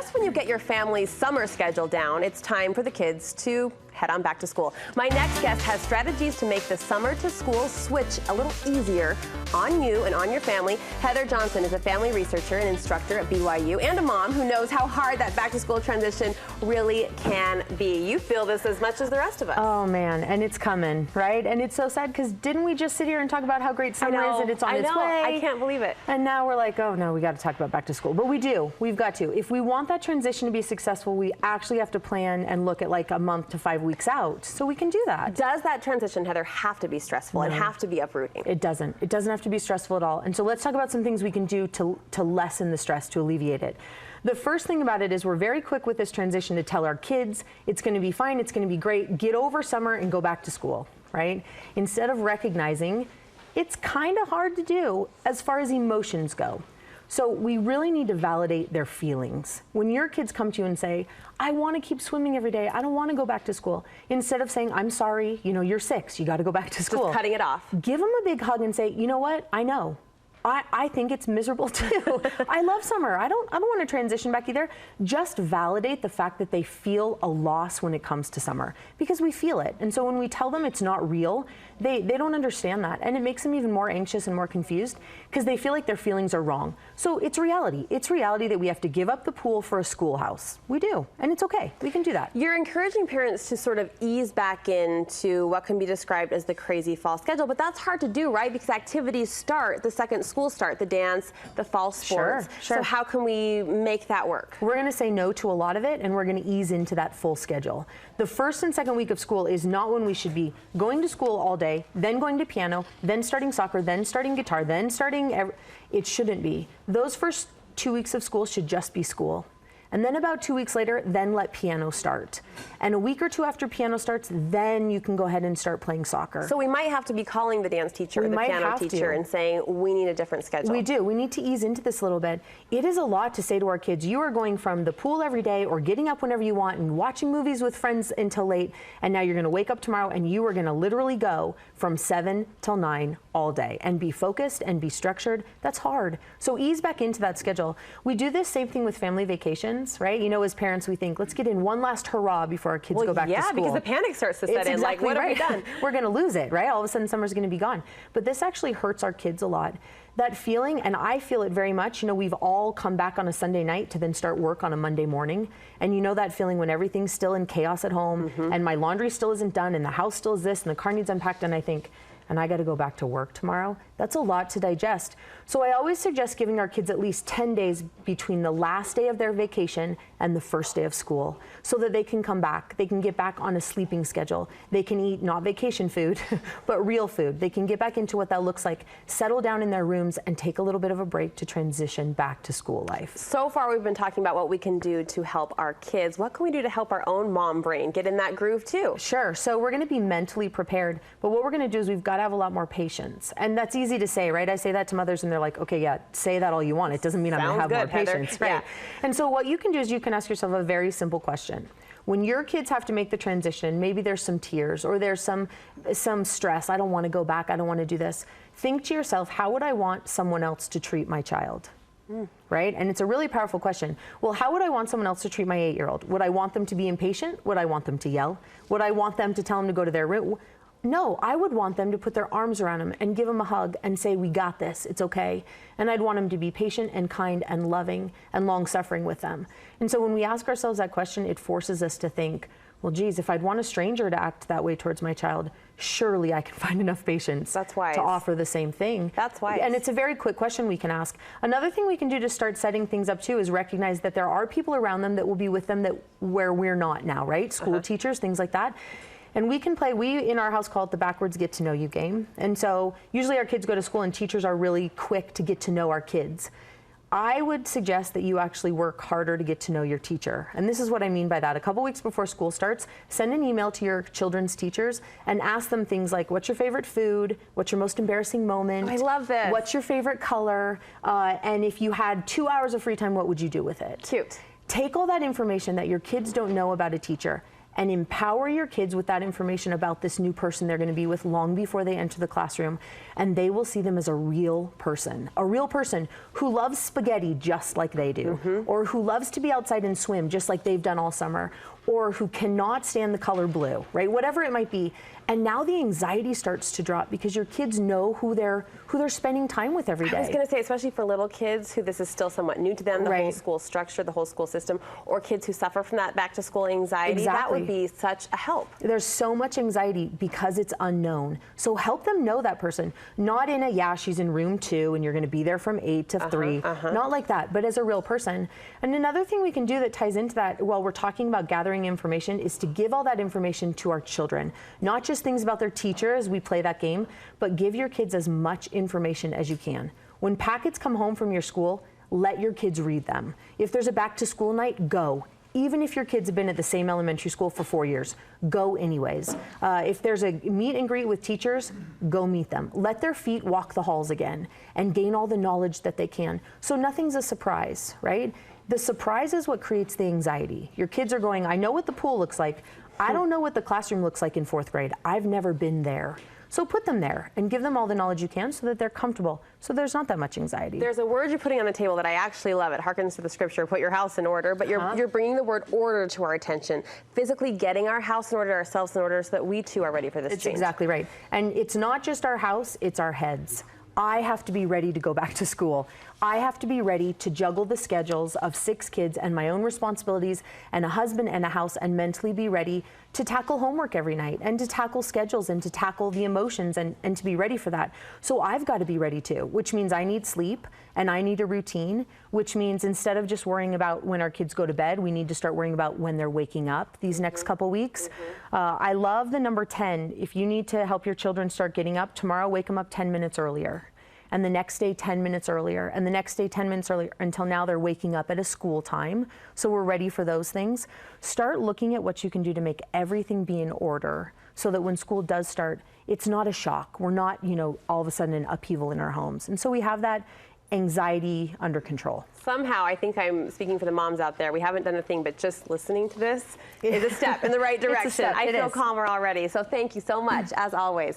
just when you get your family's summer schedule down, it's time for the kids to head on back to school. My next guest has strategies to make the summer to school switch a little easier on you and on your family. Heather Johnson is a family researcher and instructor at BYU and a mom who knows how hard that back to school transition really can be. You feel this as much as the rest of us. Oh man, and it's coming, right? And it's so sad because didn't we just sit here and talk about how great summer is and it's on its way? I can't believe it. And now we're like, oh no, we got to talk about back to school. But we do, we've got to. If we want that transition to be successful, we actually have to plan and look at like a month to 5 weeks out. So we can do that. Does that transition, Heather, have to be stressful and have to be uprooting? It doesn't. It doesn't have to be stressful at all. And so let's talk about some things we can do to lessen the stress, to alleviate it. The first thing about it is we're very quick with this transition to tell our kids it's going to be fine, it's going to be great, get over summer and go back to school, right? Instead of recognizing it's kind of hard to do as far as emotions go. So we really need to validate their feelings. When your kids come to you and say, I want to keep swimming every day, I don't want to go back to school, instead of saying, I'm sorry, you know, you're 6, you got to go back to school. Just cutting it off. Give them a big hug and say, you know what, I know. I think it's miserable too. I love summer. I don't want to transition back either. Just validate the fact that they feel a loss when it comes to summer, because we feel it. And so when we tell them it's not real, they don't understand that, and it makes them even more anxious and more confused because they feel like their feelings are wrong. So it's reality. It's reality that we have to give up the pool for a schoolhouse. We do, and it's okay. We can do that. You're encouraging parents to sort of ease back into what can be described as the crazy fall schedule, but that's hard to do, right? Because activities start the second school start, the dance, the fall sports. Sure. So how can we make that work? We're going to say no to a lot of it, and we're going to ease into that full schedule. The first and second week of school is not when we should be going to school all day, then going to piano, then starting soccer, then starting guitar, then starting it shouldn't be. Those first 2 weeks of school should just be school. And then about 2 weeks later, then let piano start. And a week or two after piano starts, then you can go ahead and start playing soccer. So we might have to be calling the dance teacher or the piano teacher and saying, we need a different schedule. We do. We need to ease into this a little bit. It is a lot to say to our kids, you are going from the pool every day or getting up whenever you want and watching movies with friends until late, and now you're going to wake up tomorrow and you are going to literally go from 7 till 9 all day and be focused and be structured. That's hard. So ease back into that schedule. We do this same thing with family vacations, right? You know, as parents, we think, let's get in one last hurrah before our kids go back to school. Yeah, because the panic starts to set in. Like, what have we done? We're going to lose it, right? All of a sudden, summer's going to be gone. But this actually hurts our kids a lot. That feeling, and I feel it very much, you know, we've all come back on a Sunday night to then start work on a Monday morning. And you know that feeling when everything's still in chaos at home, and my laundry still isn't done, and the house still is this, and the car needs unpacked, and I think, and I got to go back to work tomorrow. That's a lot to digest. So I always suggest giving our kids at least 10 days between the last day of their vacation and the first day of school so that they can come back. They can get back on a sleeping schedule. They can eat not vacation food, but real food. They can get back into what that looks like, settle down in their rooms, and take a little bit of a break to transition back to school life. So far, we've been talking about what we can do to help our kids. What can we do to help our own mom brain get in that groove too? Sure. So we're going to be mentally prepared, but what we're going to do is we've got to have a lot more patience. And that's easy to say, right? I say that to mothers and they're like, okay, yeah, say that all you want. It doesn't mean I'm going to have more patience. Right. Yeah. And so what you can do is you can ask yourself a very simple question. When your kids have to make the transition, maybe there's some tears or there's some stress. I don't want to go back. I don't want to do this. Think to yourself, how would I want someone else to treat my child? Right? And it's a really powerful question. Well, how would I want someone else to treat my 8-year-old? Would I want them to be impatient? Would I want them to yell? Would I want them to tell them to go to their room? No, I would want them to put their arms around him and give him a hug and say, we got this, it's okay. And I'd want him to be patient and kind and loving and long-suffering with them. And so when we ask ourselves that question, it forces us to think, well, geez, if I'd want a stranger to act that way towards my child, surely I can find enough patience to offer the same thing. That's wise. And it's a very quick question we can ask. Another thing we can do to start setting things up too is recognize that there are people around them that will be with them where we're not now, right? School teachers, things like that. And we can play, we in our house call it the backwards get to know you game. And so usually our kids go to school and teachers are really quick to get to know our kids. I would suggest that you actually work harder to get to know your teacher. And this is what I mean by that. A couple weeks before school starts, send an email to your children's teachers and ask them things like, what's your favorite food? What's your most embarrassing moment? I love this. What's your favorite color? And if you had 2 hours of free time, what would you do with it? Cute. Take all that information that your kids don't know about a teacher and empower your kids with that information about this new person they're going to be with long before they enter the classroom, and they will see them as a real person who loves spaghetti just like they do, or who loves to be outside and swim just like they've done all summer, or who cannot stand the color blue, right? Whatever it might be. And now the anxiety starts to drop because your kids know who they're spending time with every day. I was going to say, especially for little kids who this is still somewhat new to them, the whole school structure, the whole school system, or kids who suffer from that back to school anxiety, that would be such a help. There's so much anxiety because it's unknown. So help them know that person, not in a, yeah, she's in room 2 and you're going to be there from 8 to 3, not like that, but as a real person. And another thing we can do that ties into that while we're talking about gathering information is to give all that information to our children, not just things about their teacher as we play that game, but give your kids as much information as you can. When packets come home from your school, let your kids read them. If there's a back to school night, go. Even if your kids have been at the same elementary school for 4 years, go anyways. If there's a meet and greet with teachers, go meet them. Let their feet walk the halls again and gain all the knowledge that they can. So nothing's a surprise, right? The surprise is what creates the anxiety. Your kids are going, I know what the pool looks like. I don't know what the classroom looks like in 4th grade. I've never been there. So put them there and give them all the knowledge you can so that they're comfortable, so there's not that much anxiety. There's a word you're putting on the table that I actually love. It harkens to the scripture, put your house in order, but you're bringing the word order to our attention, physically getting our house in order, ourselves in order, so that we too are ready for this change. It's exactly right. And it's not just our house, it's our heads. I have to be ready to go back to school. I have to be ready to juggle the schedules of 6 kids and my own responsibilities and a husband and a house, and mentally be ready to tackle homework every night and to tackle schedules and to tackle the emotions and to be ready for that. So I've got to be ready too, which means I need sleep and I need a routine, which means instead of just worrying about when our kids go to bed, we need to start worrying about when they're waking up these next couple weeks. I love the number 10. If you need to help your children start getting up, tomorrow wake them up 10 minutes earlier. And the next day 10 minutes earlier, and the next day 10 minutes earlier, until now they're waking up at a school time. So we're ready for those things. Start looking at what you can do to make everything be in order so that when school does start, it's not a shock. We're not, all of a sudden an upheaval in our homes. And so we have that anxiety under control. Somehow, I think I'm speaking for the moms out there, we haven't done a thing, but just listening to this is a step in the right direction. I feel calmer already. So thank you so much, as always.